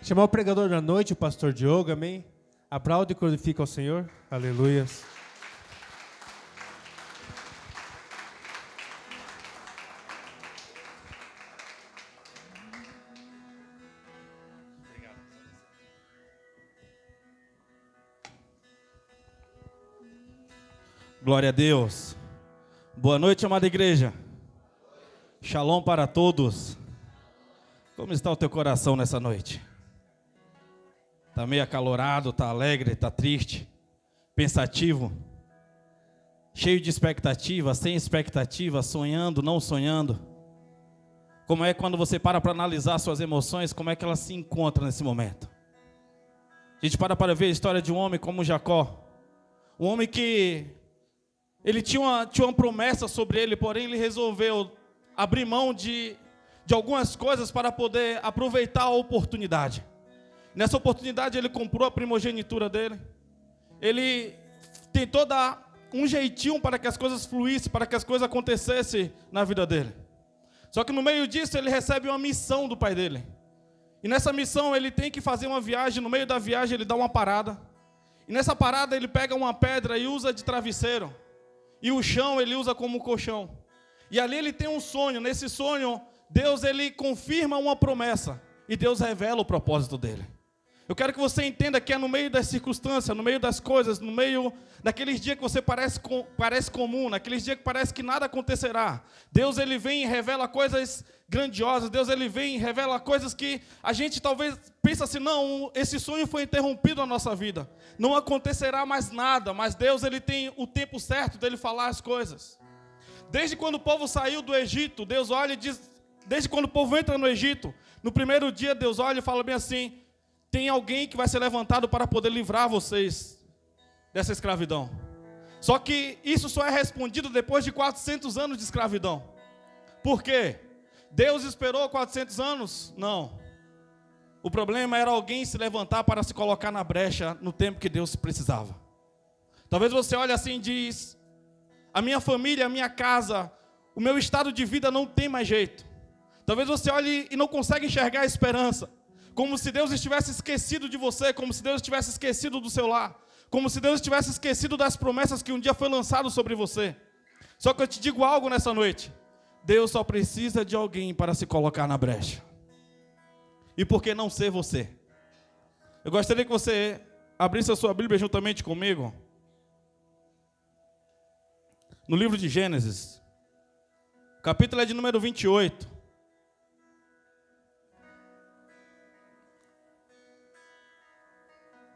Chamar o pregador da noite, o pastor Diogo, amém? Aplaude e glorifica ao Senhor. Aleluias. Glória a Deus. Boa noite, amada igreja. Shalom para todos. Como está o teu coração nessa noite? Está meio acalorado, está alegre, está triste, pensativo, cheio de expectativa, sem expectativa, sonhando, não sonhando? Como é quando você para analisar suas emoções, como é que elas se encontram nesse momento? A gente para ver a história de um homem como Jacó. Um homem que ele tinha uma promessa sobre ele, porém ele resolveu abrir mão de algumas coisas para poder aproveitar a oportunidade. Nessa oportunidade ele comprou a primogenitura dele. Ele tentou dar um jeitinho para que as coisas fluíssem, para que as coisas acontecessem na vida dele. Só que no meio disso ele recebe uma missão do pai dele. E nessa missão ele tem que fazer uma viagem. No meio da viagem ele dá uma parada. E nessa parada ele pega uma pedra e usa de travesseiro. E o chão ele usa como colchão. E ali ele tem um sonho. Nesse sonho, Deus ele confirma uma promessa. E Deus revela o propósito dele. Eu quero que você entenda que é no meio das circunstâncias, no meio das coisas, no meio daqueles dias que você parece comum, naqueles dias que parece que nada acontecerá. Deus ele vem e revela coisas grandiosas. Deus ele vem e revela coisas que a gente talvez pensa assim, não, esse sonho foi interrompido na nossa vida. Não acontecerá mais nada, mas Deus ele tem o tempo certo dele falar as coisas. Desde quando o povo saiu do Egito, Deus olha e diz, desde quando o povo entra no Egito, no primeiro dia Deus olha e fala bem assim, tem alguém que vai ser levantado para poder livrar vocês dessa escravidão. Só que isso só é respondido depois de 400 anos de escravidão. Por quê? Deus esperou 400 anos? Não. O problema era alguém se levantar para se colocar na brecha no tempo que Deus precisava. Talvez você olhe assim e diz, a minha família, a minha casa, o meu estado de vida não tem mais jeito. Talvez você olhe e não consiga enxergar a esperança. Como se Deus estivesse esquecido de você, como se Deus estivesse esquecido do seu lar, como se Deus estivesse esquecido das promessas que um dia foi lançado sobre você. Só que eu te digo algo nessa noite, Deus só precisa de alguém para se colocar na brecha. E por que não ser você? Eu gostaria que você abrisse a sua Bíblia juntamente comigo, no livro de Gênesis, o capítulo é de número 28.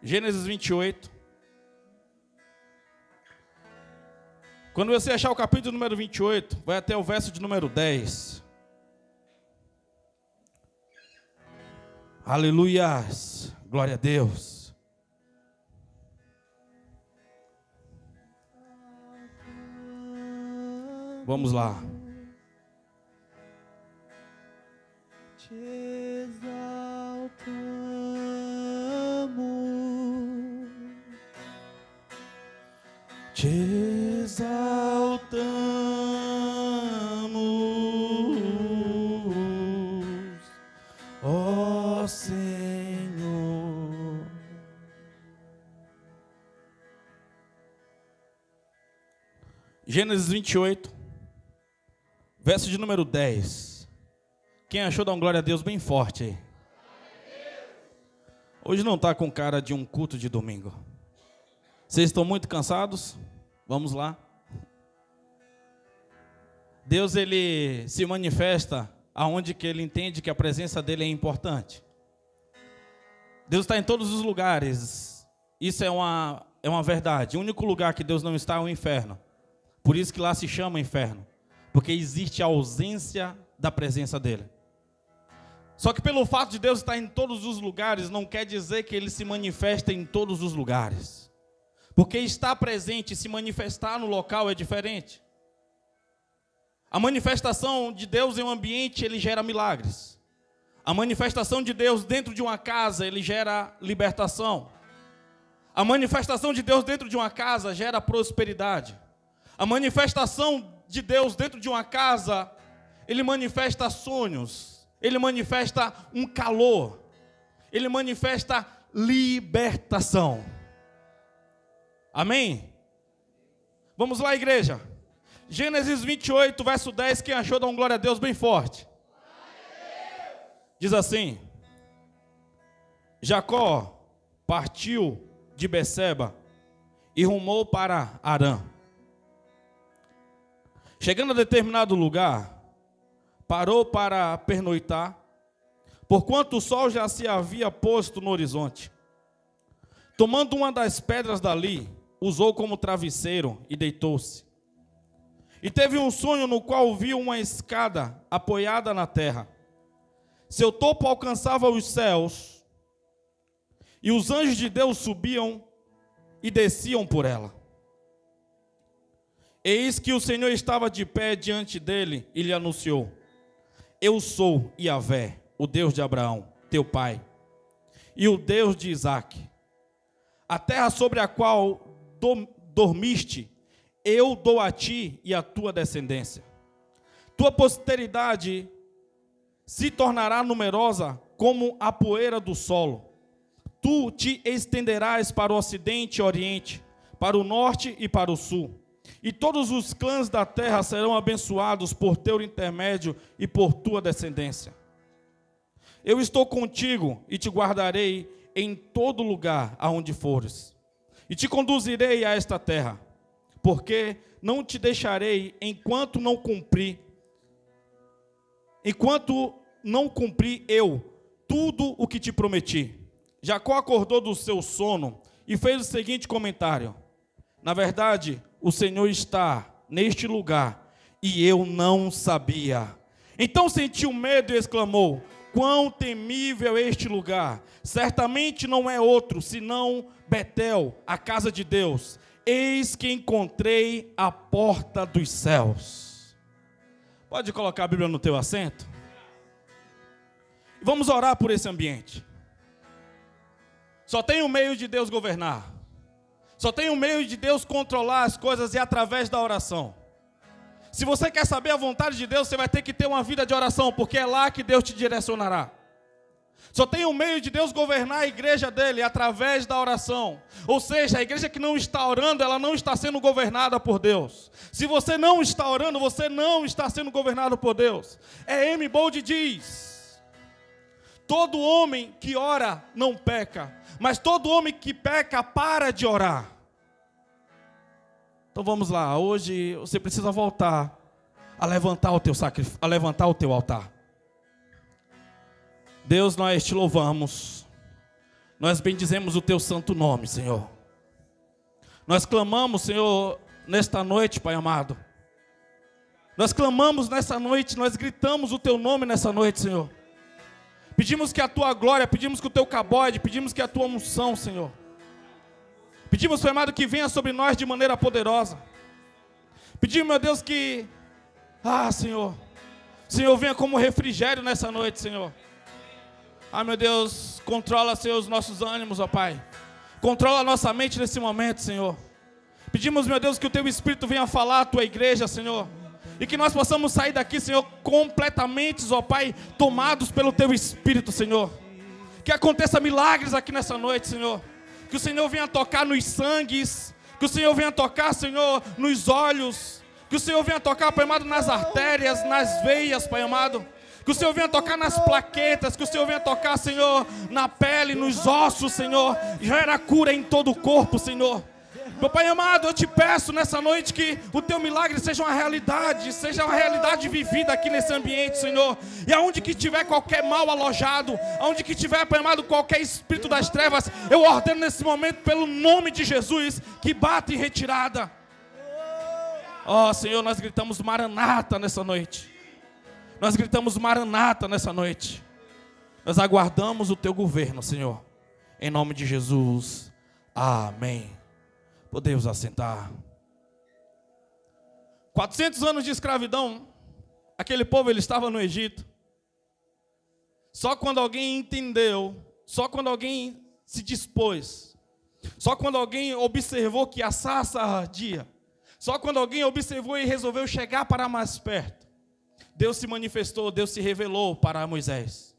Gênesis 28. Quando você achar o capítulo número 28, vai até o verso de número 10. Aleluias. Glória a Deus. Vamos lá. Te exaltamos, te exaltamos, ó Senhor. Gênesis 28, verso de número 10. Quem achou, dá uma glória a Deus bem forte aí. Hoje não está com cara de um culto de domingo. Vocês estão muito cansados? Vamos lá. Deus ele se manifesta aonde que ele entende que a presença dele é importante. Deus está em todos os lugares. Isso é uma verdade. O único lugar que Deus não está é o inferno. Por isso que lá se chama inferno. Porque existe a ausência da presença dele. Só que pelo fato de Deus estar em todos os lugares, não quer dizer que ele se manifesta em todos os lugares. Porque estar presente e se manifestar no local é diferente. A manifestação de Deus em um ambiente, ele gera milagres. A manifestação de Deus dentro de uma casa, ele gera libertação. A manifestação de Deus dentro de uma casa gera prosperidade. A manifestação de Deus dentro de uma casa, ele manifesta sonhos. Ele manifesta um calor. ele manifesta libertação. Amém? Vamos lá, igreja. Gênesis 28, verso 10, quem achou, dá um glória a Deus bem forte. Diz assim: Jacó partiu de Beceba e rumou para Harã. Chegando a determinado lugar, parou para pernoitar, porquanto o sol já se havia posto no horizonte. Tomando uma das pedras dali, usou como travesseiro e deitou-se. E teve um sonho no qual viu uma escada apoiada na terra. Seu topo alcançava os céus, e os anjos de Deus subiam e desciam por ela. Eis que o Senhor estava de pé diante dele e lhe anunciou: Eu sou Yahvé, o Deus de Abraão, teu pai, e o Deus de Isaque. A terra sobre a qual dormiste, eu dou a ti e à tua descendência. Tua posteridade se tornará numerosa como a poeira do solo. Tu te estenderás para o ocidente e oriente, para o norte e para o sul. E todos os clãs da terra serão abençoados por teu intermédio e por tua descendência. Eu estou contigo e te guardarei em todo lugar aonde fores. E te conduzirei a esta terra, porque não te deixarei enquanto não cumprir eu tudo o que te prometi. Jacó acordou do seu sono e fez o seguinte comentário: Na verdade, o Senhor está neste lugar e eu não sabia. Então sentiu medo e exclamou: Quão temível é este lugar! Certamente não é outro, senão Betel, a casa de Deus. Eis que encontrei a porta dos céus. Pode colocar a Bíblia no teu assento? Vamos orar por esse ambiente. Só tem um meio de Deus governar. Só tem um meio de Deus controlar as coisas, e através da oração. Se você quer saber a vontade de Deus, você vai ter que ter uma vida de oração, porque é lá que Deus te direcionará. Só tem um meio de Deus governar a igreja dele, através da oração. Ou seja, a igreja que não está orando, ela não está sendo governada por Deus. Se você não está orando, você não está sendo governado por Deus. M. Bold diz: todo homem que ora não peca, mas todo homem que peca para de orar. Então vamos lá, hoje você precisa voltar a levantar o teu sacrifício, a levantar o teu altar. Deus, nós te louvamos, nós bendizemos o teu santo nome, Senhor. Nós clamamos, Senhor, nesta noite, Pai amado. Nós clamamos nessa noite, nós gritamos o teu nome nessa noite, Senhor. Pedimos que a tua glória, pedimos que o teu cabode, pedimos que a tua unção, Senhor. Pedimos, Pai amado, que venha sobre nós de maneira poderosa. Pedimos, meu Deus, que, Senhor, Senhor, venha como refrigério nessa noite, Senhor. Meu Deus, controla, Senhor, os nossos ânimos, ó Pai. Controla a nossa mente nesse momento, Senhor. Pedimos, meu Deus, que o teu Espírito venha falar à tua igreja, Senhor. E que nós possamos sair daqui, Senhor, completamente, ó Pai, tomados pelo teu Espírito, Senhor. Que aconteça milagres aqui nessa noite, Senhor. Que o Senhor venha tocar nos sangues. Que o Senhor venha tocar, Senhor, nos olhos. Que o Senhor venha tocar, Pai amado, nas artérias, nas veias, Pai amado. Que o Senhor venha tocar nas plaquetas. Que o Senhor venha tocar, Senhor, na pele, nos ossos, Senhor. Gera cura em todo o corpo, Senhor. Meu Pai amado, eu te peço nessa noite que o teu milagre seja uma realidade vivida aqui nesse ambiente, Senhor. E aonde que tiver qualquer mal alojado, aonde que tiver, Pai amado, qualquer espírito das trevas, eu ordeno nesse momento, pelo nome de Jesus, que bata em retirada. Senhor, nós gritamos Maranata nessa noite. Nós gritamos Maranata nessa noite. Nós aguardamos o teu governo, Senhor. Em nome de Jesus. Amém. Podemos assentar. 400 anos de escravidão. Aquele povo, ele estava no Egito. Só quando alguém entendeu, só quando alguém se dispôs, só quando alguém observou que a sarça ardia, só quando alguém observou e resolveu chegar para mais perto, Deus se manifestou, Deus se revelou para Moisés.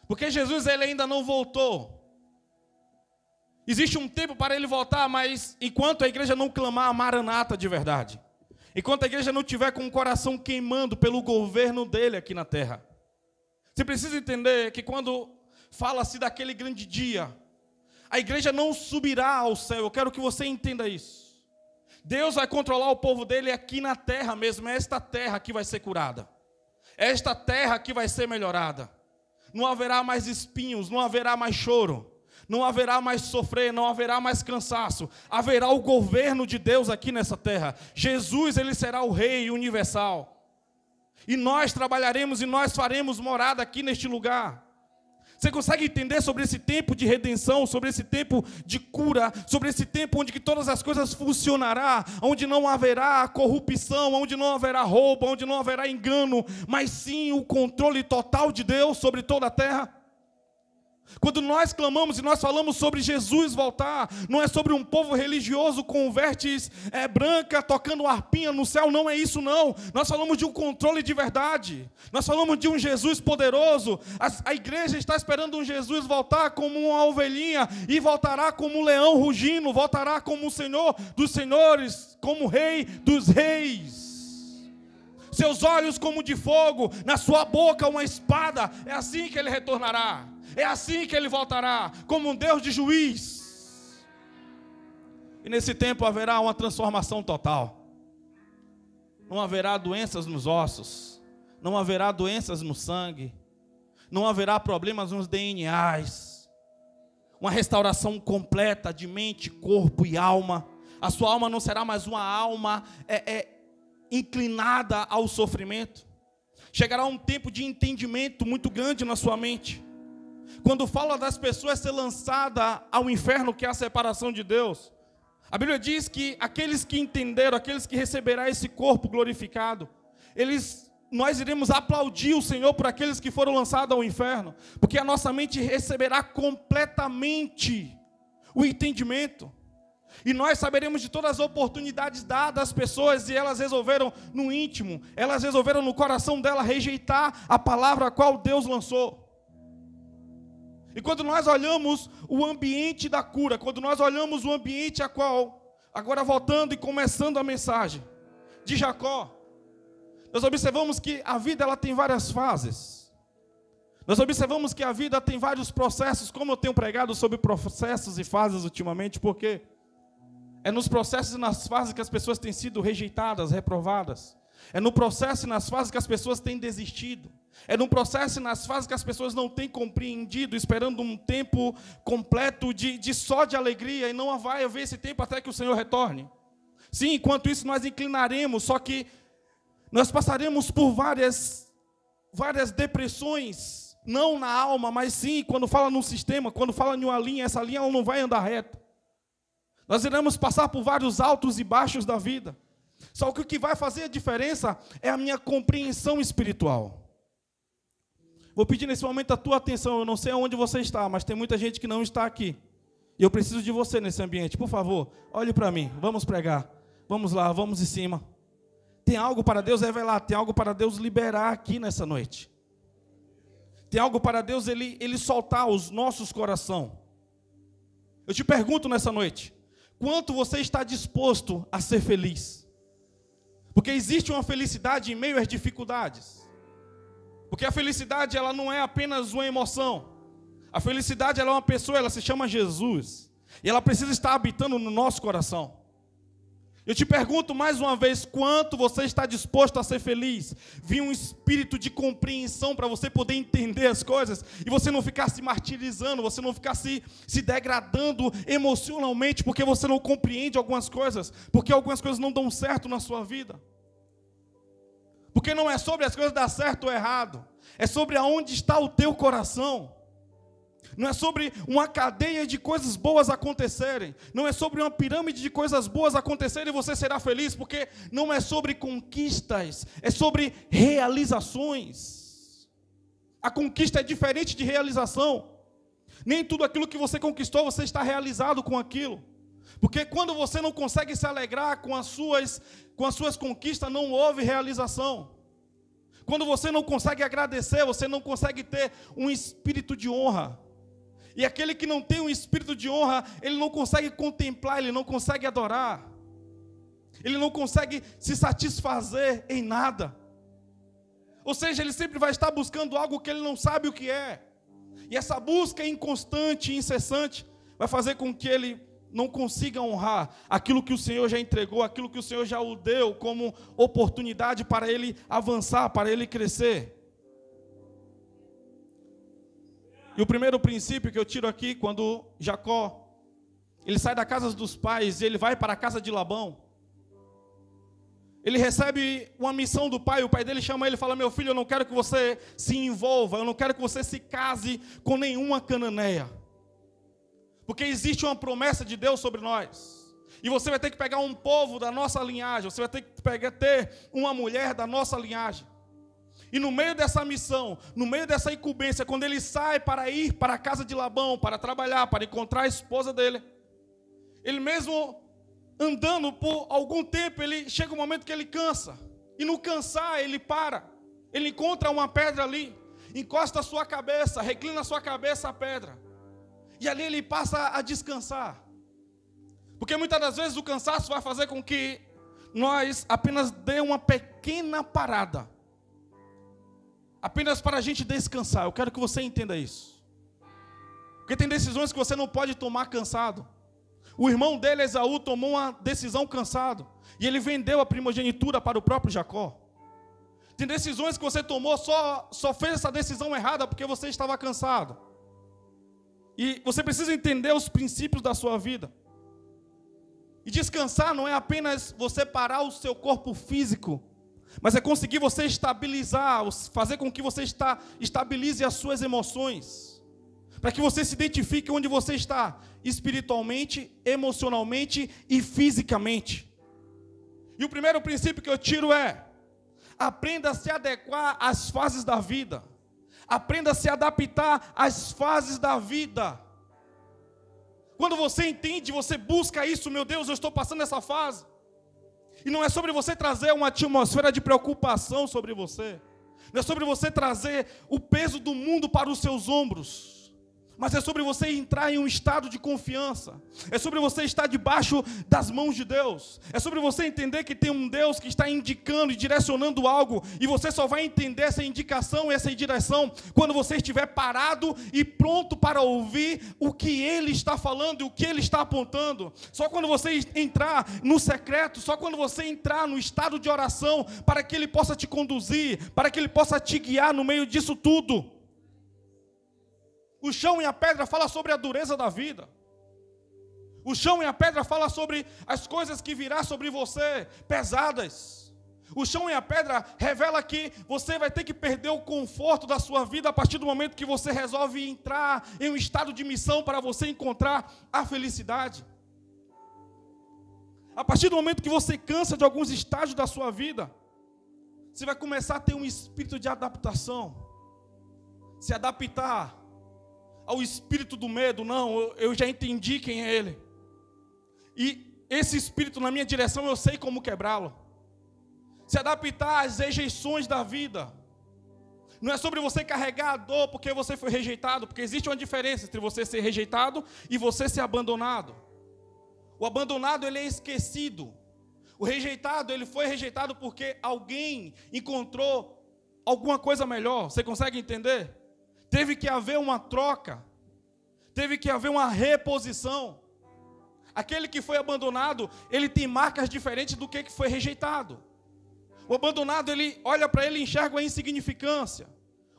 Porque Jesus ele ainda não voltou. Existe um tempo para ele voltar, mas enquanto a igreja não clamar a Maranata de verdade, enquanto a igreja não tiver com o coração queimando pelo governo dele aqui na terra, você precisa entender que quando fala-se daquele grande dia, a igreja não subirá ao céu. Eu quero que você entenda isso. Deus vai controlar o povo dele aqui na terra mesmo. É esta terra que vai ser curada. É esta terra que vai ser melhorada. Não haverá mais espinhos, não haverá mais choro, não haverá mais sofrer, não haverá mais cansaço. Haverá o governo de Deus aqui nessa terra. Jesus, ele será o rei universal. E nós trabalharemos e nós faremos morada aqui neste lugar. Você consegue entender sobre esse tempo de redenção, sobre esse tempo de cura, sobre esse tempo onde que todas as coisas funcionarão, onde não haverá corrupção, onde não haverá roubo, onde não haverá engano, mas sim o controle total de Deus sobre toda a terra? Quando nós clamamos e nós falamos sobre Jesus voltar, não é sobre um povo religioso com vestes branca, tocando harpinha no céu, não é isso não. Nós falamos de um controle de verdade. Nós falamos de um Jesus poderoso. A igreja está esperando um Jesus voltar como uma ovelhinha e voltará como um leão rugindo, voltará como o Senhor dos senhores, como o Rei dos reis. Seus olhos como de fogo, na sua boca uma espada. É assim que ele retornará. É assim que ele voltará, como um Deus de juiz. E nesse tempo haverá uma transformação total. Não haverá doenças nos ossos, não haverá doenças no sangue, não haverá problemas nos DNAs. Uma restauração completa de mente, corpo e alma. A sua alma não será mais uma alma inclinada ao sofrimento. Chegará um tempo de entendimento muito grande na sua mente. Quando fala das pessoas ser lançadas ao inferno, que é a separação de Deus, a Bíblia diz que aqueles que entenderam, aqueles que receberão esse corpo glorificado, nós iremos aplaudir o Senhor por aqueles que foram lançados ao inferno, porque a nossa mente receberá completamente o entendimento. E nós saberemos de todas as oportunidades dadas às pessoas, e elas resolveram no íntimo, elas resolveram no coração dela rejeitar a palavra a qual Deus lançou. E quando nós olhamos o ambiente da cura, quando nós olhamos o ambiente a qual, agora voltando e começando a mensagem de Jacó, nós observamos que a vida ela tem várias fases. Nós observamos que a vida tem vários processos, como eu tenho pregado sobre processos e fases ultimamente, porque é nos processos e nas fases que as pessoas têm sido rejeitadas, reprovadas. É no processo e nas fases que as pessoas têm desistido. É no processo e nas fases que as pessoas não têm compreendido, esperando um tempo completo só de alegria, e não vai haver esse tempo até que o Senhor retorne. Sim, enquanto isso nós inclinaremos, só que nós passaremos por várias depressões, não na alma, mas sim quando fala num sistema, quando fala em uma linha, essa linha ela não vai andar reta. Nós iremos passar por vários altos e baixos da vida. Só que o que vai fazer a diferença é a minha compreensão espiritual. Vou pedir nesse momento a tua atenção. Eu não sei onde você está, mas tem muita gente que não está aqui. E eu preciso de você nesse ambiente. Por favor, olhe para mim. Vamos pregar. Vamos lá, vamos em cima. Tem algo para Deus revelar. Tem algo para Deus liberar aqui nessa noite. Tem algo para Deus ele soltar os nossos corações. Eu te pergunto nessa noite. Quanto você está disposto a ser feliz? Porque existe uma felicidade em meio às dificuldades. Porque a felicidade ela não é apenas uma emoção. A felicidade ela é uma pessoa, ela se chama Jesus. E ela precisa estar habitando no nosso coração. Eu te pergunto mais uma vez, quanto você está disposto a ser feliz? Vir um espírito de compreensão para você poder entender as coisas e você não ficar se martirizando, você não ficar se degradando emocionalmente porque você não compreende algumas coisas, porque algumas coisas não dão certo na sua vida. Porque não é sobre as coisas dar certo ou errado, é sobre aonde está o teu coração. Não é sobre uma cadeia de coisas boas acontecerem. Não é sobre uma pirâmide de coisas boas acontecerem e você será feliz. Porque não é sobre conquistas. É sobre realizações. A conquista é diferente de realização. Nem tudo aquilo que você conquistou, você está realizado com aquilo. Porque quando você não consegue se alegrar com as suas conquistas, não houve realização. Quando você não consegue agradecer, você não consegue ter um espírito de honra. E aquele que não tem um espírito de honra, ele não consegue contemplar, ele não consegue adorar. Ele não consegue se satisfazer em nada. Ou seja, ele sempre vai estar buscando algo que ele não sabe o que é. E essa busca inconstante e incessante vai fazer com que ele não consiga honrar aquilo que o Senhor já entregou, aquilo que o Senhor já o deu como oportunidade para ele avançar, para ele crescer. E o primeiro princípio que eu tiro aqui, quando Jacó, ele sai da casa dos pais e ele vai para a casa de Labão, ele recebe uma missão do pai, o pai dele chama ele e fala: meu filho, eu não quero que você se envolva, eu não quero que você se case com nenhuma cananeia. Porque existe uma promessa de Deus sobre nós. E você vai ter que pegar um povo da nossa linhagem, você vai ter que ter uma mulher da nossa linhagem. E no meio dessa missão, no meio dessa incumbência, quando ele sai para ir para a casa de Labão, para trabalhar, para encontrar a esposa dele, ele mesmo andando por algum tempo, ele chega um momento que ele cansa. E no cansar, ele para. Ele encontra uma pedra ali, encosta a sua cabeça, reclina a sua cabeça à pedra. E ali ele passa a descansar. Porque muitas das vezes o cansaço vai fazer com que nós apenas dê uma pequena parada. Apenas para a gente descansar. Eu quero que você entenda isso. Porque tem decisões que você não pode tomar cansado. O irmão dele, Esaú, tomou uma decisão cansado. E ele vendeu a primogenitura para o próprio Jacó. Tem decisões que você tomou, só fez essa decisão errada porque você estava cansado. E você precisa entender os princípios da sua vida. E descansar não é apenas você parar o seu corpo físico, mas é conseguir você estabilizar, fazer com que você estabilize as suas emoções, para que você se identifique onde você está, espiritualmente, emocionalmente e fisicamente. E o primeiro princípio que eu tiro é: aprenda a se adequar às fases da vida. Aprenda a se adaptar às fases da vida. Quando você entende, você busca isso: meu Deus, eu estou passando essa fase. E não é sobre você trazer uma atmosfera de preocupação sobre você. Não é sobre você trazer o peso do mundo para os seus ombros. Mas é sobre você entrar em um estado de confiança. É sobre você estar debaixo das mãos de Deus. É sobre você entender que tem um Deus que está indicando e direcionando algo. E você só vai entender essa indicação, essa direção, quando você estiver parado e pronto para ouvir o que Ele está falando e o que Ele está apontando. Só quando você entrar no secreto, só quando você entrar no estado de oração, para que Ele possa te conduzir, para que Ele possa te guiar no meio disso tudo. O chão e a pedra fala sobre a dureza da vida. O chão e a pedra fala sobre as coisas que virá sobre você, pesadas. O chão e a pedra revela que você vai ter que perder o conforto da sua vida a partir do momento que você resolve entrar em um estado de missão para você encontrar a felicidade. A partir do momento que você cansa de alguns estágios da sua vida, você vai começar a ter um espírito de adaptação. Se adaptar ao espírito do medo. Não, eu já entendi quem é ele. E esse espírito na minha direção, eu sei como quebrá-lo. Se adaptar às rejeições da vida. Não é sobre você carregar a dor porque você foi rejeitado, porque existe uma diferença entre você ser rejeitado e você ser abandonado. O abandonado, ele é esquecido. O rejeitado, ele foi rejeitado porque alguém encontrou alguma coisa melhor. Você consegue entender? Teve que haver uma troca. Teve que haver uma reposição. Aquele que foi abandonado, ele tem marcas diferentes do que foi rejeitado. O abandonado, ele olha para ele e enxerga a insignificância.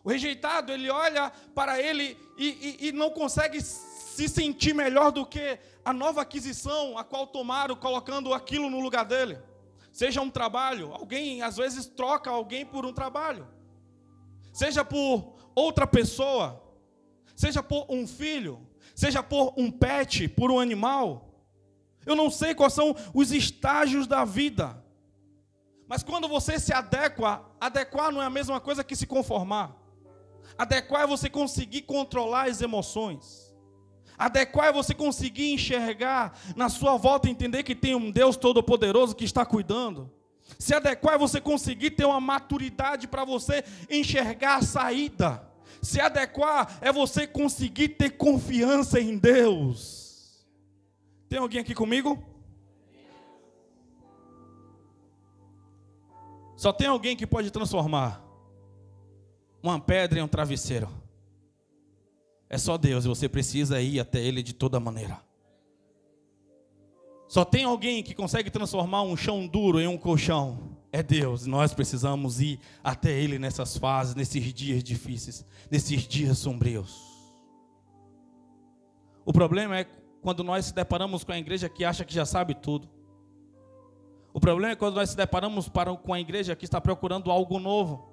O rejeitado, ele olha para ele e não consegue se sentir melhor do que a nova aquisição a qual tomaram, colocando aquilo no lugar dele. Seja um trabalho, alguém às vezes troca alguém por um trabalho. Seja por outra pessoa, seja por um filho, seja por um pet, por um animal. Eu não sei quais são os estágios da vida. Mas quando você se adequa, adequar não é a mesma coisa que se conformar. Adequar é você conseguir controlar as emoções. Adequar é você conseguir enxergar na sua volta, entender que tem um Deus Todo-Poderoso que está cuidando. Se adequar é você conseguir ter uma maturidade para você enxergar a saída. Se adequar é você conseguir ter confiança em Deus. Tem alguém aqui comigo? Só tem alguém que pode transformar uma pedra em um travesseiro. É só Deus, e você precisa ir até Ele de toda maneira. Só tem alguém que consegue transformar um chão duro em um colchão. É Deus, e nós precisamos ir até Ele nessas fases, nesses dias difíceis, nesses dias sombrios. O problema é quando nós se deparamos com a igreja que acha que já sabe tudo. O problema é quando nós se deparamos com a igreja que está procurando algo novo,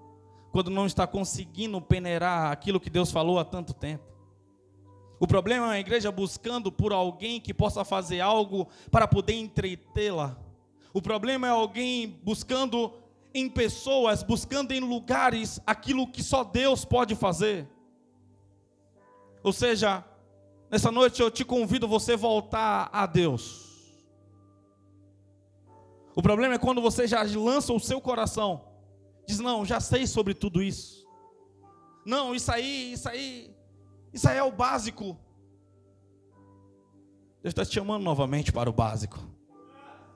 quando não está conseguindo peneirar aquilo que Deus falou há tanto tempo. O problema é a igreja buscando por alguém que possa fazer algo para poder entretê-la. O problema é alguém buscando em pessoas, buscando em lugares aquilo que só Deus pode fazer. Ou seja, nessa noite eu te convido você a voltar a Deus. O problema é quando você já lança o seu coração, diz, não, já sei sobre tudo isso. Não, isso aí é o básico. Deus está te chamando novamente para o básico.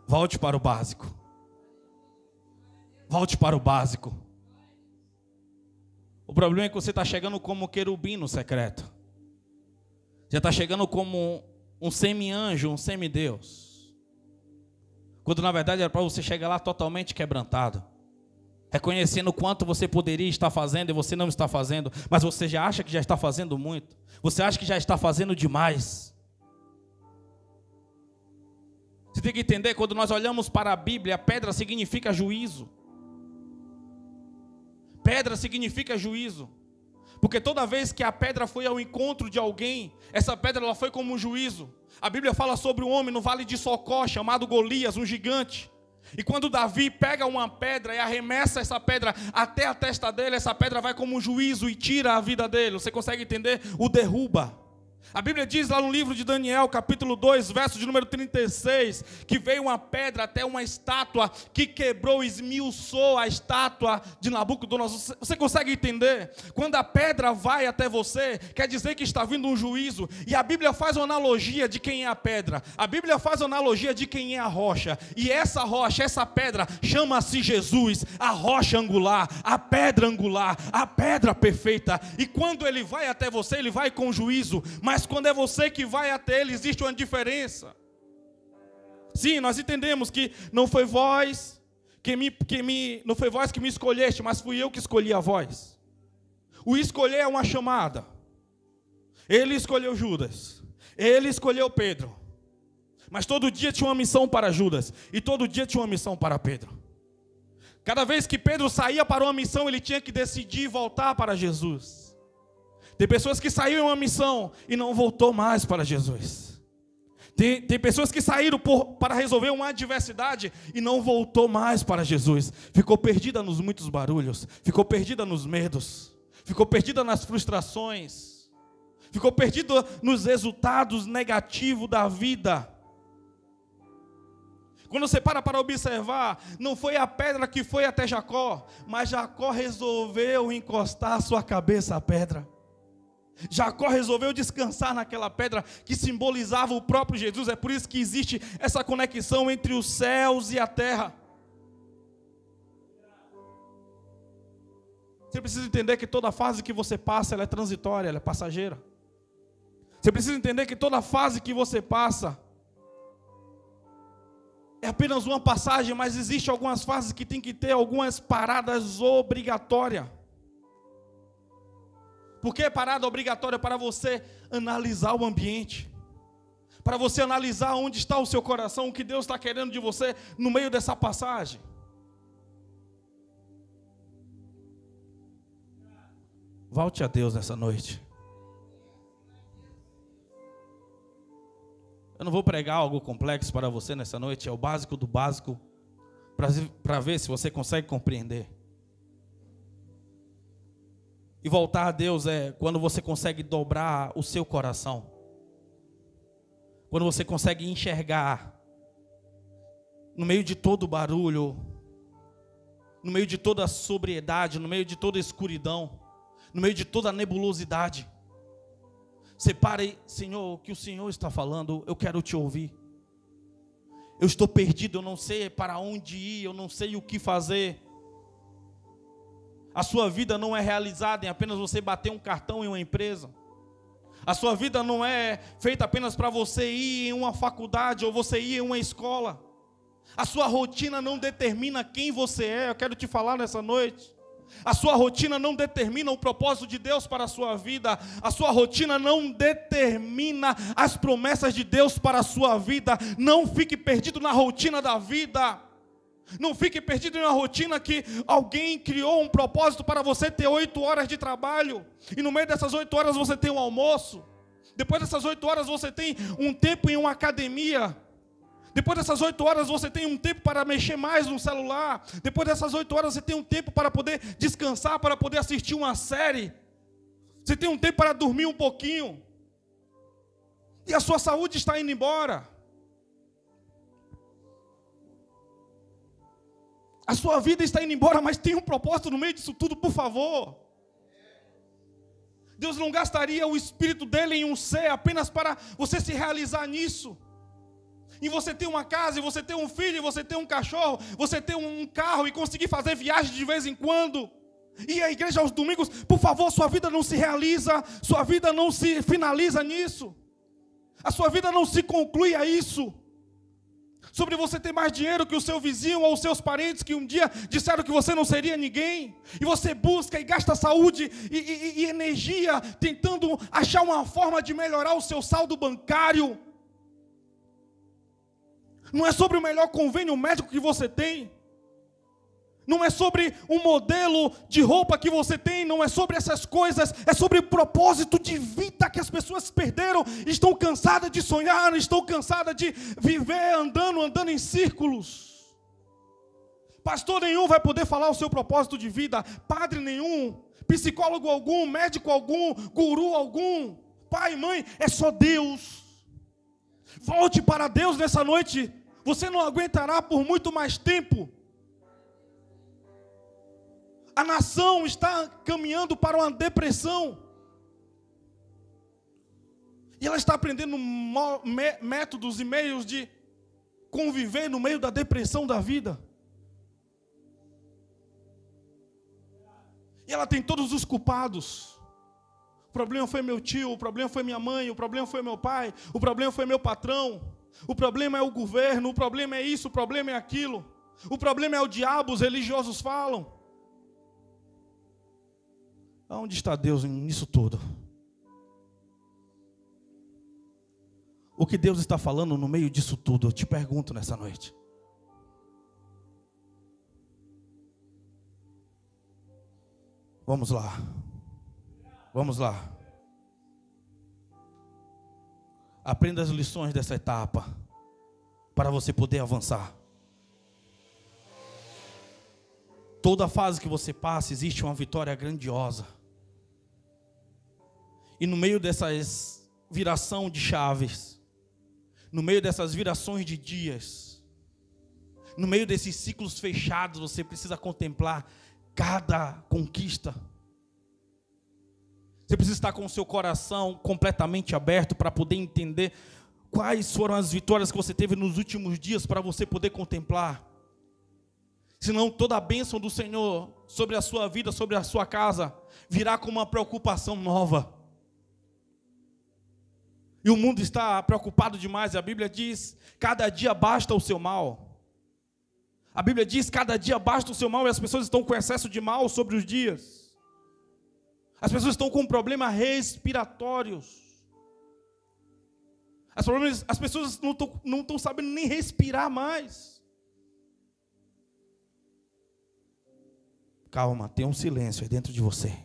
Volte para o básico. Volte para o básico. O problema é que você está chegando como querubim no secreto. Já está chegando como um semi-anjo, um semi-deus. Quando na verdade era para você chegar lá totalmente quebrantado. Reconhecendo o quanto você poderia estar fazendo e você não está fazendo. Mas você já acha que já está fazendo muito. Você acha que já está fazendo demais. Você tem que entender, quando nós olhamos para a Bíblia, pedra significa juízo. Pedra significa juízo. Porque toda vez que a pedra foi ao encontro de alguém, essa pedra ela foi como um juízo. A Bíblia fala sobre um homem no vale de Socó, chamado Golias, um gigante. E quando Davi pega uma pedra e arremessa essa pedra até a testa dele, essa pedra vai como um juízo e tira a vida dele. Você consegue entender? O derruba. A Bíblia diz lá no livro de Daniel, capítulo 2, verso de número 36, que veio uma pedra até uma estátua que quebrou, esmiuçou a estátua de Nabucodonosor. Você consegue entender? Quando a pedra vai até você, quer dizer que está vindo um juízo. E a Bíblia faz uma analogia de quem é a pedra. A Bíblia faz uma analogia de quem é a rocha. E essa rocha, essa pedra, chama-se Jesus, a rocha angular, a pedra perfeita. E quando ele vai até você, ele vai com juízo. Mas quando é você que vai até ele, existe uma diferença. Sim, nós entendemos que não foi vós não foi vós que me escolheste, mas fui eu que escolhi a vós. O escolher é uma chamada. Ele escolheu Judas, ele escolheu Pedro. Mas todo dia tinha uma missão para Judas, e todo dia tinha uma missão para Pedro. Cada vez que Pedro saía para uma missão, ele tinha que decidir voltar para Jesus. Tem pessoas que saíram em uma missão e não voltou mais para Jesus. Tem pessoas que saíram para resolver uma adversidade e não voltou mais para Jesus. Ficou perdida nos muitos barulhos, ficou perdida nos medos, ficou perdida nas frustrações, ficou perdida nos resultados negativos da vida. Quando você para observar, não foi a pedra que foi até Jacó, mas Jacó resolveu encostar sua cabeça à pedra. Jacó resolveu descansar naquela pedra que simbolizava o próprio Jesus. É por isso que existe essa conexão entre os céus e a terra. Você precisa entender que toda fase que você passa, ela é transitória, ela é passageira. Você precisa entender que toda fase que você passa é apenas uma passagem, mas existe algumas fases que tem que ter algumas paradas obrigatórias. Por que parada obrigatória? Para você analisar o ambiente. Para você analisar onde está o seu coração, o que Deus está querendo de você no meio dessa passagem. Volte a Deus nessa noite. Eu não vou pregar algo complexo para você nessa noite. É o básico do básico, para ver se você consegue compreender. E voltar a Deus é quando você consegue dobrar o seu coração. Quando você consegue enxergar, no meio de todo o barulho, no meio de toda a sobriedade, no meio de toda a escuridão, no meio de toda a nebulosidade, separe, Senhor, o que o Senhor está falando, eu quero te ouvir. Eu estou perdido, eu não sei para onde ir, eu não sei o que fazer. A sua vida não é realizada em apenas você bater um cartão em uma empresa. A sua vida não é feita apenas para você ir em uma faculdade ou você ir em uma escola. A sua rotina não determina quem você é. Eu quero te falar nessa noite. A sua rotina não determina o propósito de Deus para a sua vida. A sua rotina não determina as promessas de Deus para a sua vida. Não fique perdido na rotina da vida. Não fique perdido em uma rotina que alguém criou um propósito para você ter 8 horas de trabalho. E no meio dessas 8 horas você tem um almoço. Depois dessas 8 horas você tem um tempo em uma academia. Depois dessas 8 horas você tem um tempo para mexer mais no celular. Depois dessas 8 horas você tem um tempo para poder descansar, para poder assistir uma série. Você tem um tempo para dormir um pouquinho. E a sua saúde está indo embora. A sua vida está indo embora, mas tem um propósito no meio disso tudo, por favor. Deus não gastaria o Espírito dele em um ser apenas para você se realizar nisso. E você ter uma casa, e você ter um filho, e você ter um cachorro, você ter um carro e conseguir fazer viagem de vez em quando. E a igreja aos domingos, por favor, sua vida não se realiza, sua vida não se finaliza nisso. A sua vida não se conclui a isso. Sobre você ter mais dinheiro que o seu vizinho ou os seus parentes que um dia disseram que você não seria ninguém. E você busca e gasta saúde e energia tentando achar uma forma de melhorar o seu saldo bancário. Não é sobre o melhor convênio médico que você tem. Não é sobre um modelo de roupa que você tem, não é sobre essas coisas, é sobre o propósito de vida que as pessoas perderam, estão cansadas de sonhar, estão cansadas de viver andando em círculos. Pastor nenhum vai poder falar o seu propósito de vida, padre nenhum, psicólogo algum, médico algum, guru algum, pai, mãe, é só Deus. Volte para Deus nessa noite, você não aguentará por muito mais tempo. A nação está caminhando para uma depressão. E ela está aprendendo métodos e meios de conviver no meio da depressão da vida. E ela tem todos os culpados. O problema foi meu tio, o problema foi minha mãe, o problema foi meu pai, o problema foi meu patrão, o problema é o governo, o problema é isso, o problema é aquilo, o problema é o diabo, os religiosos falam. Onde está Deus nisso tudo? O que Deus está falando no meio disso tudo? Eu te pergunto nessa noite. Vamos lá. Vamos lá. Aprenda as lições dessa etapa para você poder avançar. Toda fase que você passa, existe uma vitória grandiosa. E no meio dessas viração de chaves, no meio dessas virações de dias, no meio desses ciclos fechados, você precisa contemplar cada conquista. Você precisa estar com o seu coração completamente aberto para poder entender quais foram as vitórias que você teve nos últimos dias para você poder contemplar. Senão toda a bênção do Senhor sobre a sua vida, sobre a sua casa, virá como uma preocupação nova. E o mundo está preocupado demais. A Bíblia diz, cada dia basta o seu mal. A Bíblia diz, cada dia basta o seu mal, e as pessoas estão com excesso de mal sobre os dias. As pessoas estão com problemas respiratórios. As pessoas não estão sabendo nem respirar mais. Calma, tem um silêncio aí dentro de você.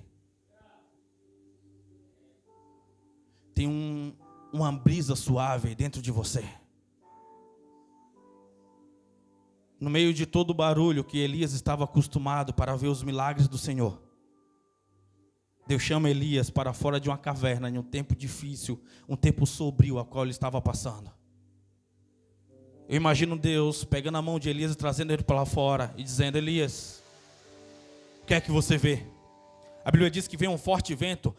Tem uma brisa suave aí dentro de você. No meio de todo o barulho que Elias estava acostumado para ver os milagres do Senhor, Deus chama Elias para fora de uma caverna em um tempo difícil, um tempo sombrio a qual ele estava passando. Eu imagino Deus pegando a mão de Elias e trazendo ele para lá fora e dizendo: Elias, que é que você vê? A Bíblia diz que vem um forte vento.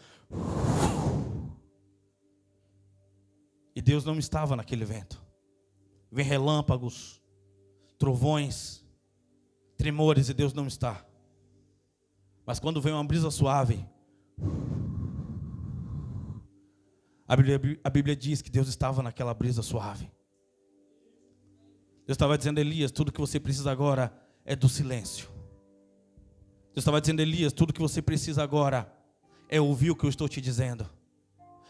E Deus não estava naquele vento. Vem relâmpagos, trovões, tremores, e Deus não está. Mas quando vem uma brisa suave, a Bíblia diz que Deus estava naquela brisa suave. Deus estava dizendo: Elias, tudo que você precisa agora é do silêncio. Deus estava dizendo: Elias, tudo que você precisa agora é ouvir o que eu estou te dizendo.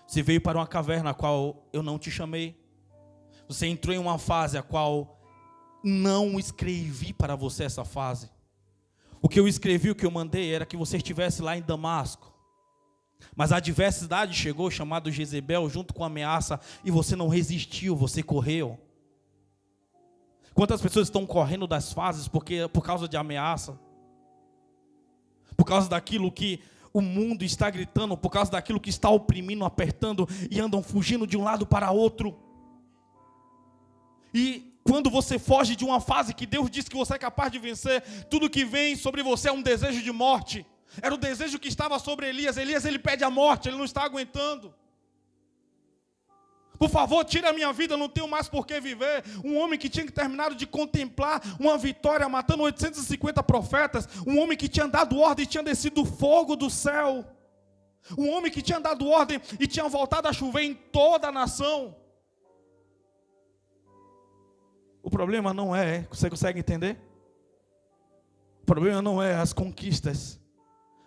Você veio para uma caverna a qual eu não te chamei. Você entrou em uma fase a qual não escrevi para você essa fase. O que eu escrevi, o que eu mandei era que você estivesse lá em Damasco. Mas a adversidade chegou, chamado Jezebel, junto com a ameaça, e você não resistiu, você correu. Quantas pessoas estão correndo das fases por causa de ameaça? Por causa daquilo que o mundo está gritando, por causa daquilo que está oprimindo, apertando, e andam fugindo de um lado para outro. E quando você foge de uma fase que Deus disse que você é capaz de vencer, tudo que vem sobre você é um desejo de morte. Era o desejo que estava sobre Elias. Elias, ele pede a morte, ele não está aguentando. Por favor, tira a minha vida, eu não tenho mais por que viver. Um homem que tinha terminado de contemplar uma vitória, matando 850 profetas. Um homem que tinha dado ordem e tinha descido fogo do céu. Um homem que tinha dado ordem e tinha voltado a chover em toda a nação. O problema não é, você consegue entender? O problema não é as conquistas,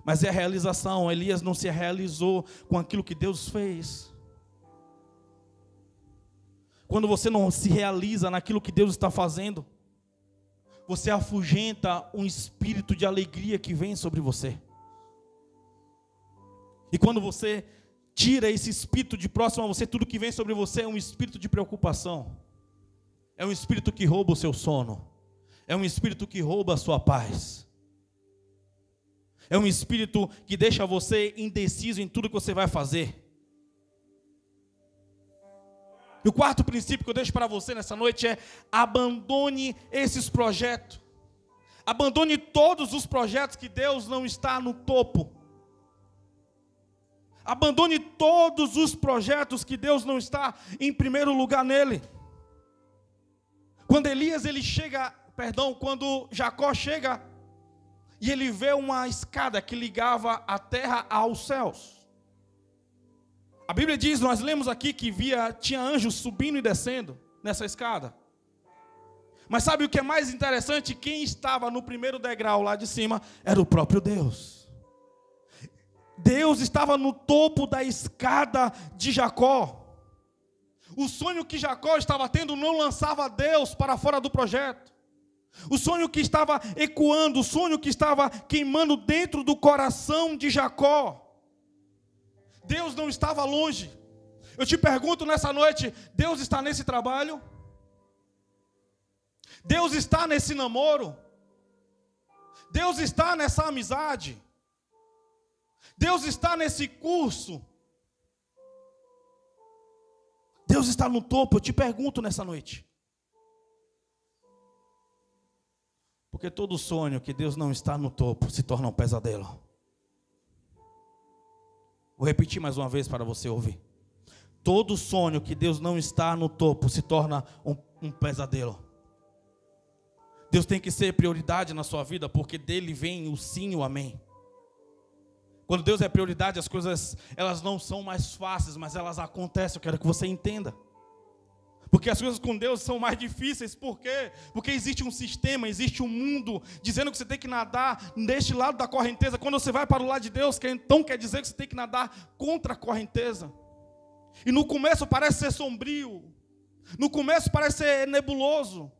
mas é a realização. Elias não se realizou com aquilo que Deus fez. Quando você não se realiza naquilo que Deus está fazendo, você afugenta um espírito de alegria que vem sobre você. E quando você tira esse espírito de próximo a você, tudo que vem sobre você é um espírito de preocupação. É um espírito que rouba o seu sono. É um espírito que rouba a sua paz. É um espírito que deixa você indeciso em tudo que você vai fazer. E o quarto princípio que eu deixo para você nessa noite é: abandone esses projetos. Abandone todos os projetos que Deus não está no topo. Abandone todos os projetos que Deus não está em primeiro lugar nele. Quando quando Jacó chega e ele vê uma escada que ligava a terra aos céus. A Bíblia diz, nós lemos aqui que tinha anjos subindo e descendo nessa escada. Mas sabe o que é mais interessante? Quem estava no primeiro degrau lá de cima era o próprio Deus. Deus estava no topo da escada de Jacó. O sonho que Jacó estava tendo não lançava Deus para fora do projeto. O sonho que estava ecoando, o sonho que estava queimando dentro do coração de Jacó. Deus não estava longe. Eu te pergunto nessa noite: Deus está nesse trabalho? Deus está nesse namoro? Deus está nessa amizade? Deus está nesse curso? Deus está no topo? Eu te pergunto nessa noite. Porque todo sonho que Deus não está no topo se torna um pesadelo. Vou repetir mais uma vez para você ouvir. Todo sonho que Deus não está no topo se torna um pesadelo. Deus tem que ser prioridade na sua vida, porque dele vem o sim e o amém. Quando Deus é prioridade, as coisas, elas não são mais fáceis, mas elas acontecem. Eu quero que você entenda. Porque as coisas com Deus são mais difíceis. Por quê? Porque existe um sistema, existe um mundo dizendo que você tem que nadar deste lado da correnteza. Quando você vai para o lado de Deus, então quer dizer que você tem que nadar contra a correnteza. E no começo parece ser sombrio. No começo parece ser nebuloso.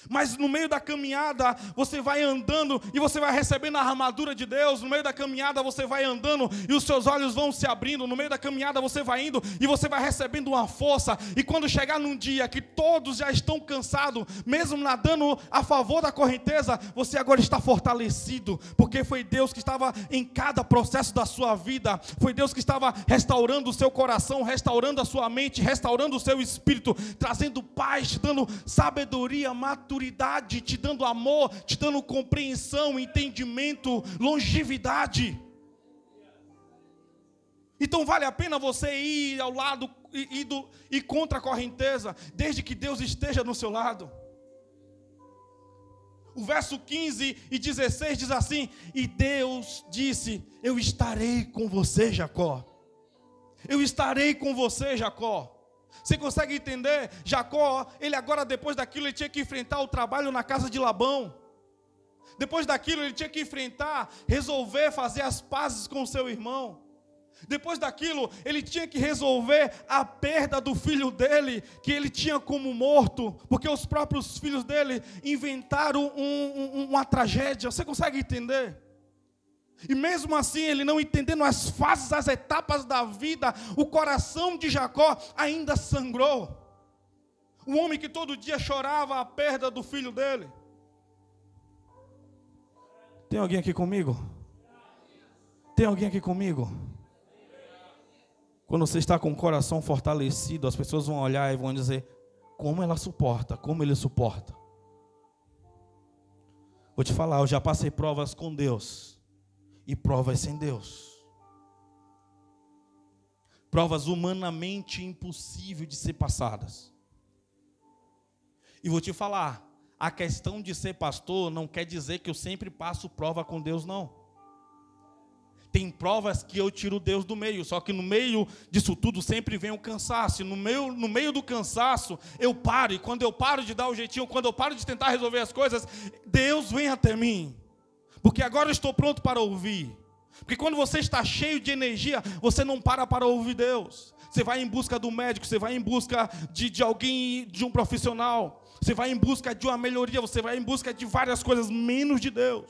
Mas no meio da caminhada, você vai andando e você vai recebendo a armadura de Deus. No meio da caminhada, você vai andando e os seus olhos vão se abrindo. No meio da caminhada, você vai indo e você vai recebendo uma força. E quando chegar num dia que todos já estão cansados, mesmo nadando a favor da correnteza, você agora está fortalecido. Porque foi Deus que estava em cada processo da sua vida. Foi Deus que estava restaurando o seu coração, restaurando a sua mente, restaurando o seu espírito, trazendo paz, dando sabedoria, maturidade maturidade, te dando amor, te dando compreensão, entendimento, longevidade. Então vale a pena você ir ao lado e contra a correnteza, desde que Deus esteja no seu lado. O verso 15 e 16 diz assim: e Deus disse: eu estarei com você, Jacó. Eu estarei com você, Jacó. Você consegue entender? Jacó, ele agora, depois daquilo, ele tinha que enfrentar o trabalho na casa de Labão. Depois daquilo, ele tinha que enfrentar, resolver fazer as pazes com o seu irmão. Depois daquilo, ele tinha que resolver a perda do filho dele, que ele tinha como morto, porque os próprios filhos dele inventaram uma tragédia. Você consegue entender? E mesmo assim, ele não entendendo as fases, as etapas da vida, o coração de Jacó ainda sangrou. O homem que todo dia chorava a perda do filho dele. Tem alguém aqui comigo? Tem alguém aqui comigo? Quando você está com o coração fortalecido, as pessoas vão olhar e vão dizer: como ela suporta, como ele suporta. Vou te falar, eu já passei provas com Deus e provas sem Deus. Provas humanamente impossíveis de ser passadas. E vou te falar, a questão de ser pastor não quer dizer que eu sempre passo prova com Deus, não. Tem provas que eu tiro Deus do meio, só que no meio disso tudo sempre vem o cansaço. E no meio do cansaço eu paro, e quando eu paro de dar o jeitinho, quando eu paro de tentar resolver as coisas, Deus vem até mim. Porque agora eu estou pronto para ouvir. Porque quando você está cheio de energia, você não para ouvir Deus. Você vai em busca do médico, você vai em busca de alguém, de um profissional. Você vai em busca de uma melhoria, você vai em busca de várias coisas, menos de Deus.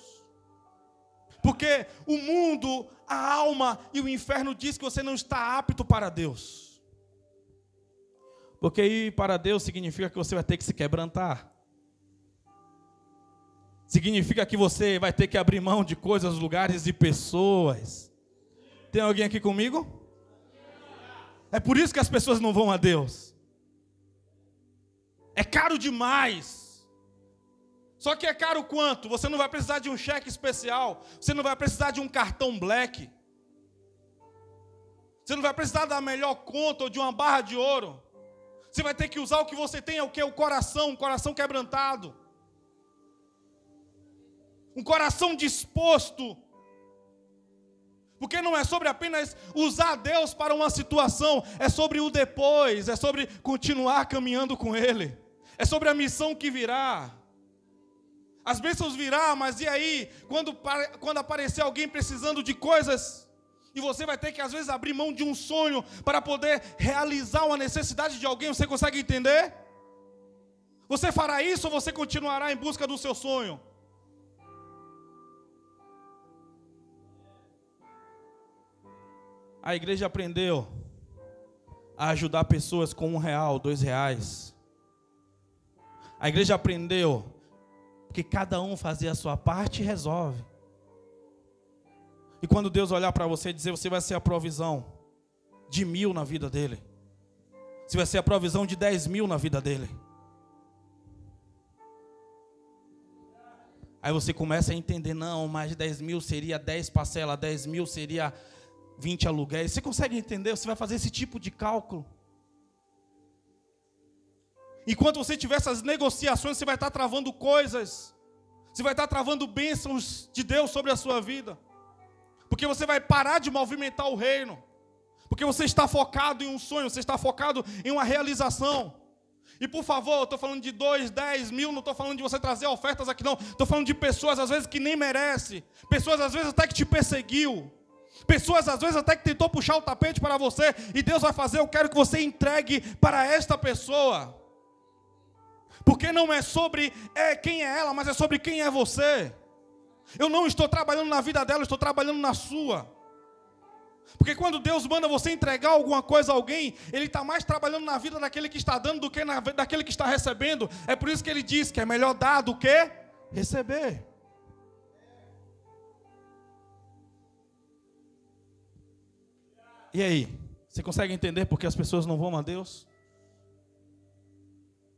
Porque o mundo, a alma e o inferno diz que você não está apto para Deus. Porque ir para Deus significa que você vai ter que se quebrantar. Significa que você vai ter que abrir mão de coisas, lugares e pessoas. Tem alguém aqui comigo? É por isso que as pessoas não vão a Deus. É caro demais. Só que é caro quanto? Você não vai precisar de um cheque especial. Você não vai precisar de um cartão black. Você não vai precisar da melhor conta ou de uma barra de ouro. Você vai ter que usar o que você tem, é o que? O coração, um coração quebrantado. Um coração disposto. Porque não é sobre apenas usar Deus para uma situação, é sobre o depois, é sobre continuar caminhando com Ele. É sobre a missão que virá. As bênçãos virão, mas e aí? Quando aparecer alguém precisando de coisas, e você vai ter que às vezes abrir mão de um sonho para poder realizar uma necessidade de alguém, você consegue entender? Você fará isso ou você continuará em busca do seu sonho? A igreja aprendeu a ajudar pessoas com R$1, R$2. A igreja aprendeu que cada um fazia a sua parte e resolve. E quando Deus olhar para você e dizer: você vai ser a provisão de 1.000 na vida dele. Você vai ser a provisão de 10.000 na vida dele. Aí você começa a entender: não, mas 10.000 seria 10 parcelas, 10.000 seria 20 aluguéis. Você consegue entender? Você vai fazer esse tipo de cálculo. Enquanto você tiver essas negociações, você vai estar travando coisas. Você vai estar travando bênçãos de Deus sobre a sua vida. Porque você vai parar de movimentar o reino. Porque você está focado em um sonho, você está focado em uma realização. E por favor, eu estou falando de 2, 10 mil, não estou falando de você trazer ofertas aqui não. Estou falando de pessoas às vezes que nem merece. Pessoas às vezes até que te perseguiu. Pessoas às vezes até que tentou puxar o tapete para você. E Deus vai fazer: eu quero que você entregue para esta pessoa. Porque não é sobre quem é ela, mas é sobre quem é você. Eu não estou trabalhando na vida dela, eu estou trabalhando na sua. Porque quando Deus manda você entregar alguma coisa a alguém, Ele está mais trabalhando na vida daquele que está dando do que daquele que está recebendo. É por isso que Ele diz que é melhor dar do que receber. E aí? Você consegue entender por que as pessoas não vão a Deus?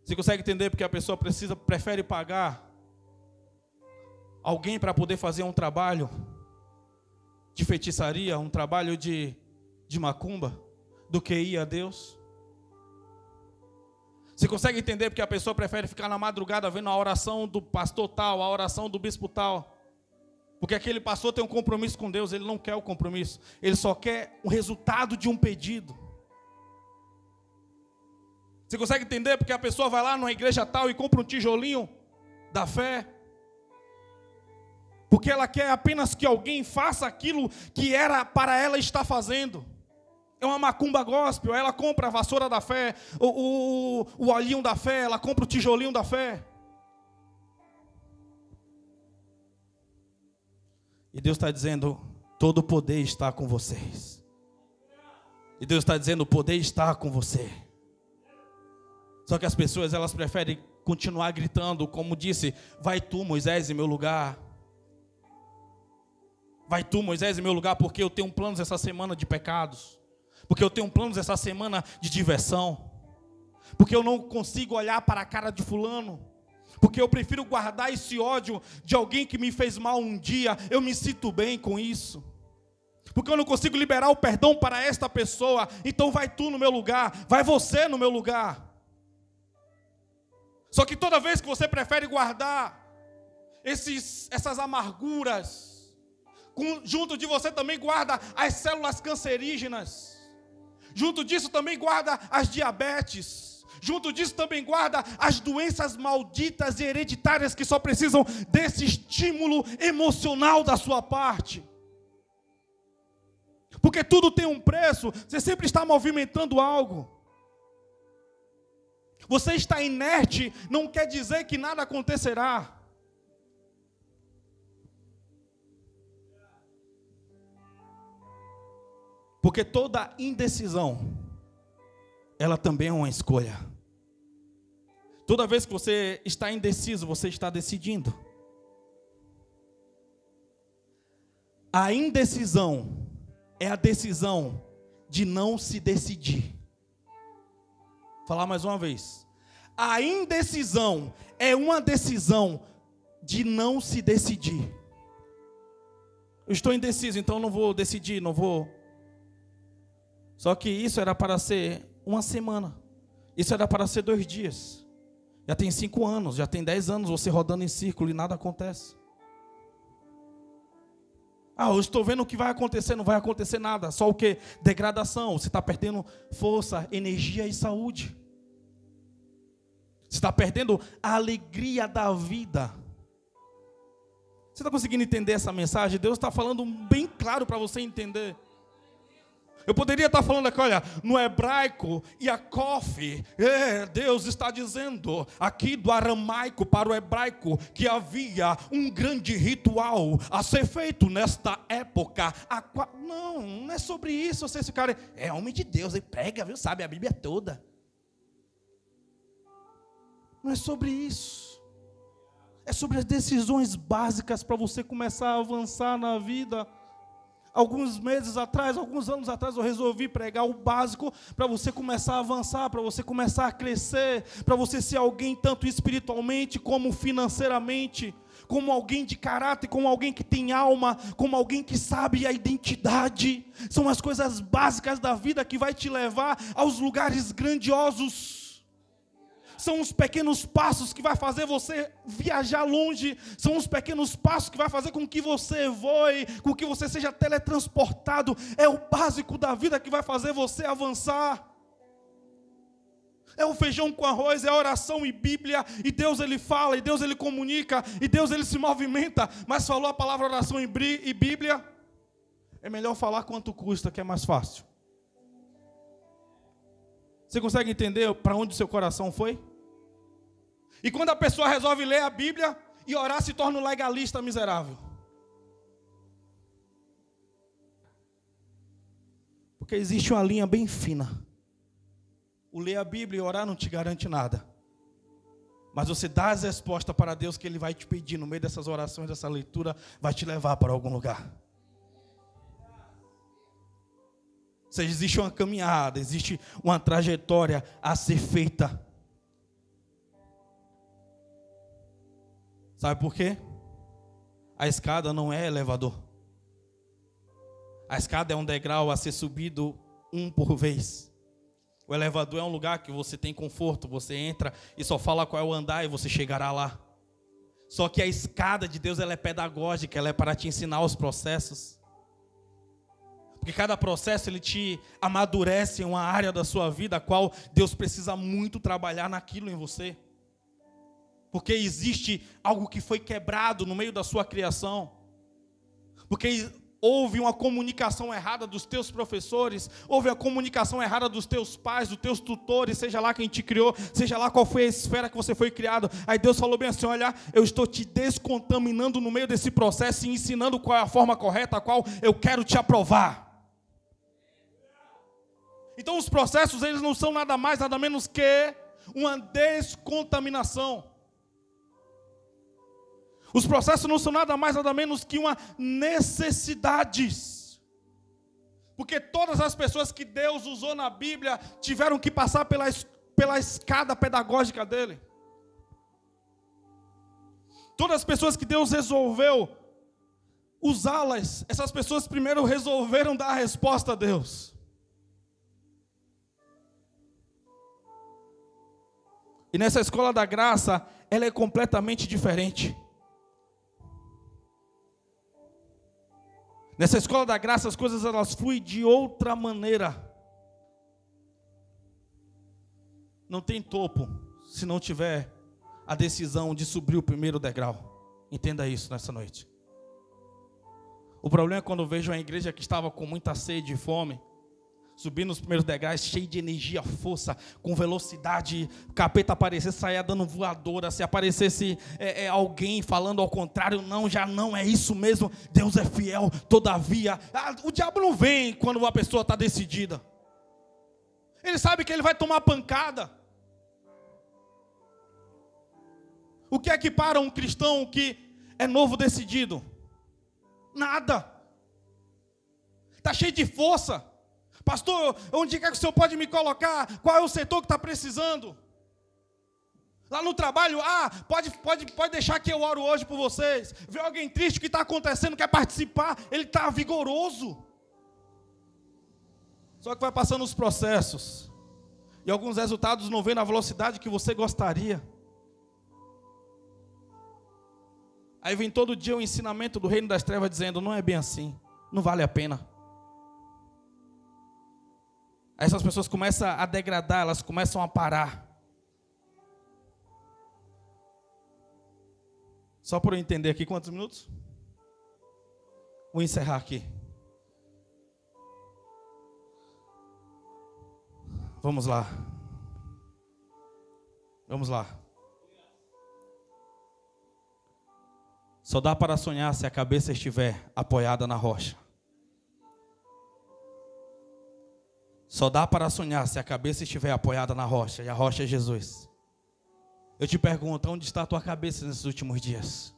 Você consegue entender porque a pessoa prefere pagar alguém para poder fazer um trabalho de feitiçaria, um trabalho de macumba, do que ir a Deus? Você consegue entender porque a pessoa prefere ficar na madrugada vendo a oração do pastor tal, a oração do bispo tal? Porque aquele pastor tem um compromisso com Deus, ele não quer o compromisso, ele só quer o resultado de um pedido. Você consegue entender porque a pessoa vai lá numa igreja tal e compra um tijolinho da fé? Porque ela quer apenas que alguém faça aquilo que era para ela estar fazendo. É uma macumba gospel, ela compra a vassoura da fé, o olhinho da fé, ela compra o tijolinho da fé. E Deus está dizendo, todo o poder está com vocês. E Deus está dizendo, o poder está com você. Só que as pessoas, elas preferem continuar gritando, como disse, vai tu, Moisés, em meu lugar. Vai tu, Moisés, em meu lugar, porque eu tenho planos essa semana de pecados. Porque eu tenho planos essa semana de diversão. Porque eu não consigo olhar para a cara de fulano. Porque eu prefiro guardar esse ódio de alguém que me fez mal um dia. Eu me sinto bem com isso. Porque eu não consigo liberar o perdão para esta pessoa. Então vai tu no meu lugar. Vai você no meu lugar. Só que toda vez que você prefere guardar essas amarguras, junto de você também guarda as células cancerígenas. Junto disso também guarda as diabetes. Junto disso também guarda as doenças malditas e hereditárias que só precisam desse estímulo emocional da sua parte. Porque tudo tem um preço, você sempre está movimentando algo. Você está inerte, não quer dizer que nada acontecerá. Porque toda indecisão, ela também é uma escolha. Toda vez que você está indeciso, você está decidindo. A indecisão é a decisão de não se decidir. Vou falar mais uma vez. A indecisão é uma decisão de não se decidir. Eu estou indeciso, então não vou decidir, não vou. Só que isso era para ser uma semana. Isso era para ser 2 dias. Já tem 5 anos, já tem 10 anos você rodando em círculo e nada acontece. Eu estou vendo o que vai acontecer, não vai acontecer nada. Só o que? Degradação. Você está perdendo força, energia e saúde. Você está perdendo a alegria da vida. Você está conseguindo entender essa mensagem? Deus está falando bem claro para você entender. Eu poderia estar falando aqui, olha, no hebraico, Yaakov, Deus está dizendo aqui do aramaico para o hebraico que havia um grande ritual a ser feito nesta época. Não é sobre isso. Esse cara é homem de Deus, ele prega, viu, sabe a Bíblia toda. Não é sobre isso. É sobre as decisões básicas para você começar a avançar na vida. Alguns meses atrás, alguns anos atrás, eu resolvi pregar o básico para você começar a avançar, para você começar a crescer, para você ser alguém tanto espiritualmente como financeiramente, como alguém de caráter, como alguém que tem alma, como alguém que sabe a identidade. São as coisas básicas da vida que vai te levar aos lugares grandiosos. São os pequenos passos que vai fazer você viajar longe. São os pequenos passos que vai fazer com que você voe, com que você seja teletransportado. É o básico da vida que vai fazer você avançar. É o feijão com arroz, é a oração e Bíblia. E Deus ele fala, e Deus ele comunica, e Deus ele se movimenta. Mas falou a palavra oração e Bíblia, é melhor falar quanto custa, que é mais fácil. Você consegue entender para onde o seu coração foi? E quando a pessoa resolve ler a Bíblia e orar, se torna um legalista miserável. Porque existe uma linha bem fina. O ler a Bíblia e orar não te garante nada. Mas você dá as respostas para Deus que Ele vai te pedir no meio dessas orações, dessa leitura, vai te levar para algum lugar. Ou seja, existe uma caminhada, existe uma trajetória a ser feita. Sabe por quê? A escada não é elevador. A escada é um degrau a ser subido um por vez. O elevador é um lugar que você tem conforto, você entra e só fala qual é o andar e você chegará lá. Só que a escada de Deus, ela é pedagógica, ela é para te ensinar os processos. Porque cada processo ele te amadurece em uma área da sua vida a qual Deus precisa muito trabalhar naquilo em você. Porque existe algo que foi quebrado no meio da sua criação. Porque houve uma comunicação errada dos teus professores, houve a comunicação errada dos teus pais, dos teus tutores, seja lá quem te criou, seja lá qual foi a esfera que você foi criado. Aí Deus falou bem assim: olha, eu estou te descontaminando no meio desse processo e ensinando qual é a forma correta a qual eu quero te aprovar. Então os processos, eles não são nada mais, nada menos que uma descontaminação. Os processos não são nada mais, nada menos que uma necessidade. Porque todas as pessoas que Deus usou na Bíblia tiveram que passar pela escada pedagógica dele. Todas as pessoas que Deus resolveu usá-las, essas pessoas primeiro resolveram dar a resposta a Deus. E nessa escola da graça, ela é completamente diferente. Nessa escola da graça, as coisas elas fluem de outra maneira. Não tem topo se não tiver a decisão de subir o primeiro degrau. Entenda isso nessa noite. O problema é quando eu vejo uma igreja que estava com muita sede e fome, subindo os primeiros degraus, cheio de energia, força, com velocidade. O capeta aparecer, saia dando voadora. Se aparecesse alguém falando ao contrário, não, já não, é isso mesmo. Deus é fiel, todavia. O diabo não vem quando uma pessoa está decidida. Ele sabe que ele vai tomar pancada. O que é que para um cristão que é novo decidido? Nada. Está cheio de força. Pastor, onde é que o senhor pode me colocar? Qual é o setor que está precisando? Lá no trabalho, pode deixar que eu oro hoje por vocês. Vê alguém triste, o que está acontecendo, quer participar, ele está vigoroso. Só que vai passando os processos. E alguns resultados não vêm na velocidade que você gostaria. Aí vem todo dia o ensinamento do reino das trevas dizendo, não é bem assim, não vale a pena. Aí essas pessoas começam a degradar, elas começam a parar. Só para eu entender aqui, quantos minutos? Vou encerrar aqui. Vamos lá. Vamos lá. Só dá para sonhar se a cabeça estiver apoiada na rocha. Só dá para sonhar se a cabeça estiver apoiada na rocha, e a rocha é Jesus. Eu te pergunto, onde está a tua cabeça nesses últimos dias?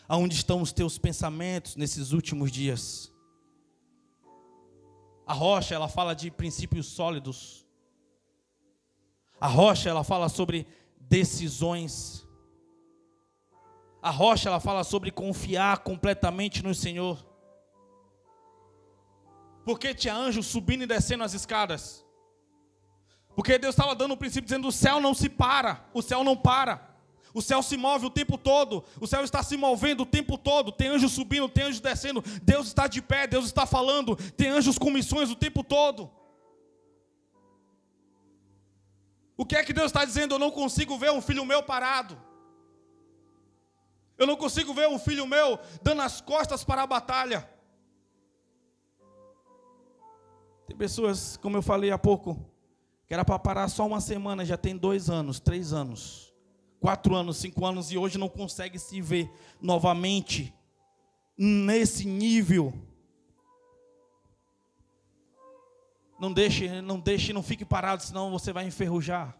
Aonde estão os teus pensamentos nesses últimos dias? A rocha, ela fala de princípios sólidos. A rocha, ela fala sobre decisões. A rocha, ela fala sobre confiar completamente no Senhor. Por que tinha anjos subindo e descendo as escadas? Porque Deus estava dando um princípio dizendo, o céu não se para, o céu não para. O céu se move o tempo todo, o céu está se movendo o tempo todo. Tem anjos subindo, tem anjos descendo, Deus está de pé, Deus está falando. Tem anjos com missões o tempo todo. O que é que Deus está dizendo? Eu não consigo ver um filho meu parado. Eu não consigo ver um filho meu dando as costas para a batalha. Tem pessoas, como eu falei há pouco, que era para parar só uma semana, já tem 2 anos, 3 anos, 4 anos, 5 anos, e hoje não consegue se ver novamente nesse nível. Não deixe, não fique parado, senão você vai enferrujar.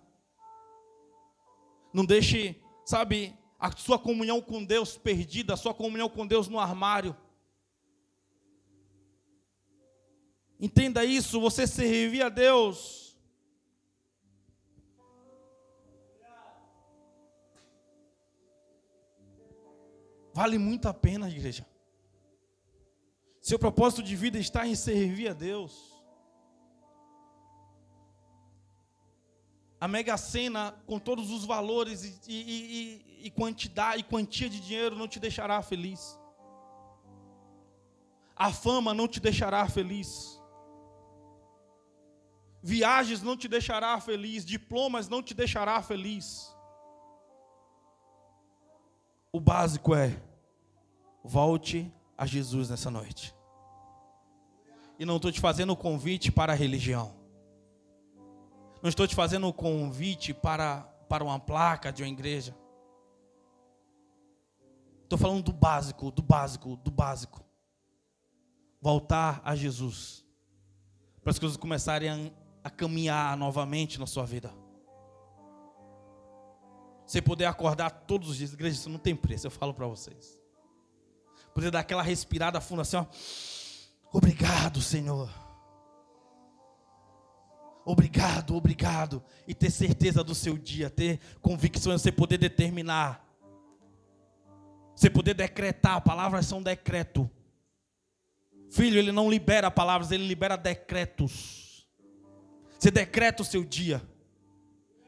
Não deixe, sabe, a sua comunhão com Deus perdida, a sua comunhão com Deus no armário. Entenda isso, você servir a Deus. Vale muito a pena, igreja. Seu propósito de vida está em servir a Deus. A Mega Sena, com todos os valores e quantidade e quantia de dinheiro, não te deixará feliz. A fama não te deixará feliz. Viagens não te deixará feliz. Diplomas não te deixará feliz. O básico é: volte a Jesus nessa noite. E não estou te fazendo um convite para a religião. Não estou te fazendo um convite para uma placa de uma igreja. Estou falando do básico, do básico, do básico. Voltar a Jesus. Para as coisas começarem a caminhar novamente na sua vida. Você poder acordar todos os dias. Igreja, isso não tem preço, eu falo para vocês. Poder dar aquela respirada funda assim, ó. Obrigado, Senhor. Obrigado, obrigado. E ter certeza do seu dia, ter convicções, você poder determinar. Você poder decretar, palavras são decreto. Filho, ele não libera palavras, ele libera decretos. Você decreta o seu dia.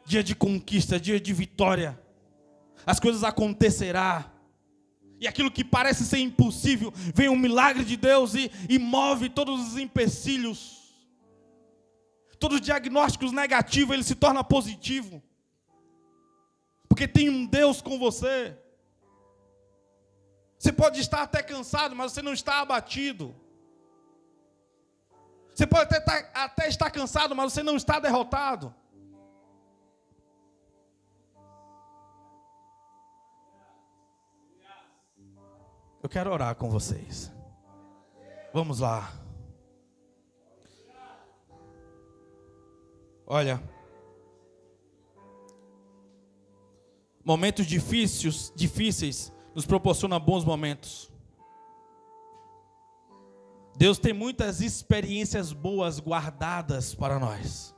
Dia de conquista, dia de vitória. As coisas acontecerão. E aquilo que parece ser impossível, vem um milagre de Deus e move todos os empecilhos. Todos os diagnósticos negativos, ele se torna positivo. Porque tem um Deus com você. Você pode estar até cansado, mas você não está abatido. Você pode até estar cansado, mas você não está derrotado. Eu quero orar com vocês. Vamos lá. Olha. Momentos difíceis nos proporcionam bons momentos. Deus tem muitas experiências boas guardadas para nós.